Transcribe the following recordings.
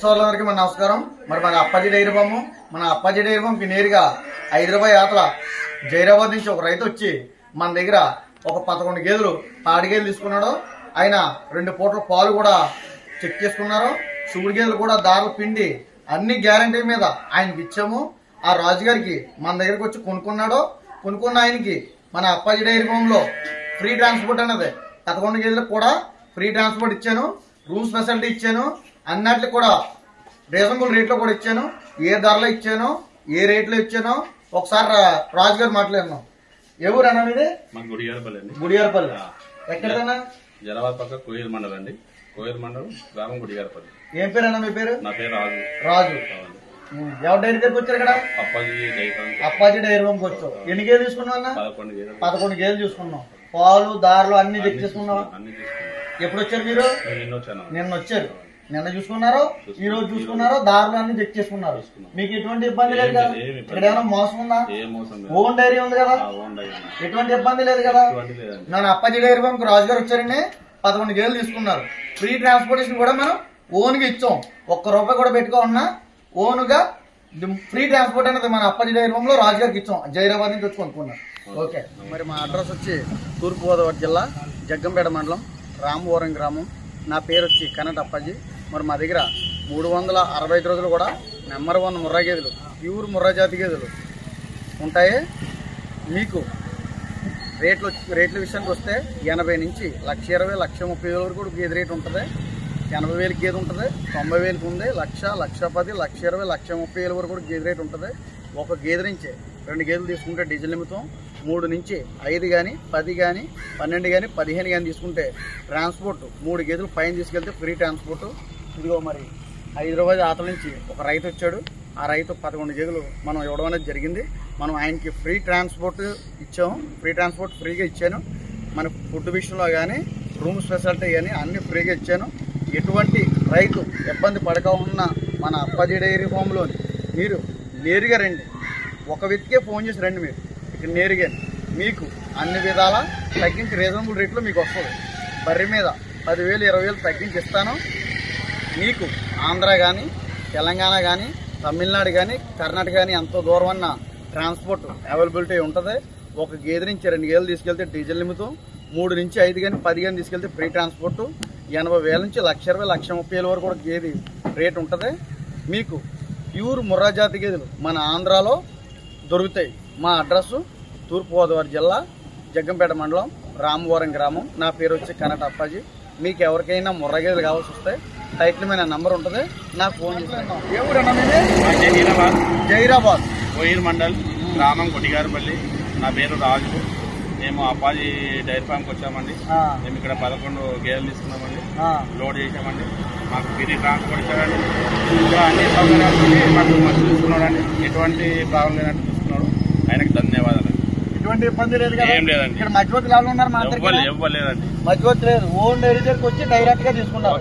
రైతు సోదరులందరికీ మన నమస్కారం. మరి మన అప్పాజీ డైరీ ఫామ్, మన అప్పాజీ డైరీ ఫామ్కి నేరుగా హైదరాబాద్ యాత్ర జైరాబాద్ నుంచి ఒక రైతు వచ్చి మన దగ్గర ఒక 11 గేదెలు పాడి గేదెలు తీసుకున్నాడు. ఆయన 2 పూటల పాలు కూడా చెక్ చేసుకున్నారు. చూడు గేదెలు కూడా దారులు పిండి అన్ని గ్యారంటీ మీద ఆయనకి ఇచ్చాము. ఆ రాజుగారికి మన దగ్గరికి వచ్చి కొనుక్కున్న ఆయనకి మన అప్పాజీ డైరీ ఫామ్ లో ఫ్రీ ట్రాన్స్పోర్ట్ అన్నది 11 గేదెలకు కూడా ఫ్రీ ట్రాన్స్పోర్ట్ ఇచ్చాను. రూమ్ స్పెషాలిటీ ఇచ్చాను. అన్నట్లు కూడా రీజనబుల్ రేట్లో కూడా ఇచ్చాను. ఏ ధరలో ఇచ్చాను, ఏ రేట్లో ఇచ్చానో ఒకసారి రాజుగారు మాట్లాడినాం. ఏ ఊరు అన్న ఇది? గుడియారపల్లి. ఎక్కడన్నా? జరాబాద్ పక్క కోయిల్ మండలం అండి. కోయిల్ మండలం గ్రామం గుడియారపల్లి. ఏం పేరు అన్న మీ పేరు? నా పేరు రాజు. రాజు. ఎవరి డైరీ దగ్గరికి వచ్చారు ఇక్కడ? అప్పాజీ డైరీ ఫామ్కి వచ్చావు. ఎన్ని గేదెలు తీసుకున్నావు అన్న? 11 గేదెలు చూసుకున్నాం. పాలు దారులు అన్ని చెక్ చేసుకున్నావు. ఎప్పుడు వచ్చారు మీరు? నిన్న వచ్చారు. నిన్న చూసుకున్నారు, ఈ రోజు చూసుకున్నారు, దారులు అన్ని చెక్ చేసుకున్నారు. మీకు ఎటువంటి ఇబ్బంది లేదు కదా? ఇక్కడ ఏమైనా మోసం ఉందా? ఓన్ డైరీ ఉంది కదా, ఎటువంటి ఇబ్బంది లేదు కదా? నన్ను అప్పాజీ డైరీ ఫామ్కి రాజుగారు వచ్చారండి. 11 గేదెలు తీసుకున్నారు. ఫ్రీ ట్రాన్స్పోర్టేషన్ కూడా మనం ఓన్ గా ఇచ్చాం. ₹1 కూడా పెట్టుకోమన్నా ఓన్ గా ఫ్రీ ట్రాన్స్పోర్ట్ అనేది మన అప్పాజీ డైరీ ఫామ్ లో రాజుగారికి ఇచ్చాం. జైరాబాద్ నుంచి వచ్చి కొనుక్కున్నాం. ఓకే. మరి మా అడ్రస్ వచ్చి తూర్పుగోదావరి జిల్లా జగ్గంపేట మండలం రామవరం గ్రామం. నా పేరు వచ్చి కనట అప్పాజీ. మరి మా దగ్గర 365 రోజులు కూడా నెంబర్ 1 ముర్రా గేదెలు, ప్యూర్ ముర్రా జాతి గేదెలు ఉంటాయి. మీకు రేట్ల విషయానికి వస్తే 80 నుంచి 1,20,000, 1,30,000 వరకు కూడా గేదె రేట్ ఉంటుంది. 80,000 గేదె ఉంటుంది, 90,000 ఉంది, 1,00,000, 1,10,000, 1,20,000, 1,30,000 వరకు కూడా గేదె రేట్ ఉంటుంది. ఒక గేదె నుంచి 2 గేదెలు తీసుకుంటే డీజిల్ నిమిత్తం, 3 నుంచి 5 కానీ 10 కానీ 12 కానీ 15 కానీ తీసుకుంటే ట్రాన్స్పోర్ట్ 3 గేదెలు పైన తీసుకెళ్తే ఫ్రీ ట్రాన్స్పోర్ట్. ఇదిగో మరి హైదరాబాద్ ఆతల నుంచి ఒక రైతు వచ్చాడు. ఆ రైతు 11 గేదెలు మనం ఇవ్వడం అనేది జరిగింది. మనం ఆయనకి ఫ్రీ ట్రాన్స్పోర్ట్ ఇచ్చాము. ఫ్రీ ట్రాన్స్పోర్ట్ ఫ్రీగా ఇచ్చాను. మన ఫుడ్ విషయంలో కానీ రూమ్ స్పెషాలిటీ కానీ అన్ని ఫ్రీగా ఇచ్చాను. ఎటువంటి రైతు ఇబ్బంది పడకుండా మన అప్పాజీ డైరీ ఫామ్లో మీరు నేరుగా రండి. ఒక వ్యక్తికే ఫోన్ చేసి రండి. మీరు ఇక్కడ నేరుగా మీకు అన్ని విధాల తగ్గించి రీజనబుల్ రేట్లో మీకు వస్తుంది. బర్రె మీద 10,000, 20,000 తగ్గించి ఇస్తాను. మీకు ఆంధ్ర కానీ, తెలంగాణ కానీ, తమిళనాడు కానీ, కర్ణాటక కానీ ఎంతో దూరం అన్న ట్రాన్స్పోర్ట్ అవైలబిలిటీ ఉంటుంది. ఒక గేదె నుంచి 2 గేదెలు తీసుకెళ్తే డీజిల్ నిమిత్తం, 3 నుంచి 5 కానీ 10 కానీ తీసుకెళ్తే ఫ్రీ ట్రాన్స్పోర్ట్. 80,000 నుంచి 1,20,000, 1,30,000 వరకు కూడా గేదె రేట్ ఉంటుంది. మీకు ప్యూర్ ముర్రా జాతి గేదెలు మన ఆంధ్రాలో దొరుకుతాయి. మా అడ్రస్ తూర్పుగోదావరి జిల్లా జగ్గంపేట మండలం రామవరం గ్రామం. నా పేరు వచ్చి కనట అప్పాజీ. మీకు ఎవరికైనా ముర్రా గేదెలు కావాల్సి వస్తే టైటిల్ మీద నంబర్ ఉంటుంది, నాకు ఫోన్ చేస్తాను. ఏ ఊరన్నా మీది? జైరాబాద్ కోయిల్ మండల్ గ్రామం గుడియారపల్లి. నా పేరు రాజు. మేము అప్పాజీ డైరీ ఫామ్కి వచ్చామండి. మేము ఇక్కడ 11 గేదెలు తీసుకున్నామండి. లోడ్ చేసామండి. మాకు ఫ్రీ ట్రాన్స్పోర్ట్ ఇచ్చారండి. ఇంకా అన్ని సౌకర్యాలు మాకు మంచి చూసుకున్నాడండి. ఎటువంటి ప్రాబ్లం లేదంటే చూసుకున్నాడు. ఆయనకు ధన్యవాదాలు. ఎటువంటి ఇబ్బంది లేదు కదా? ఏం లేదండి. ఇక్కడ మధ్యవర్తులు ఎవరు ఉన్నారు? ఇవ్వలేదండి. మధ్యవర్తి లేదు. ఓన్ డైరీ దగ్గరికి వచ్చి డైరెక్ట్ గా తీసుకున్నారు.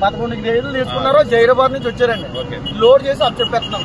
11 గేదెలు తీసుకున్నారు. జైరాబాద్ నుంచి వచ్చారండి. లోడ్ చేసి అప్ చెప్పేస్తున్నాం.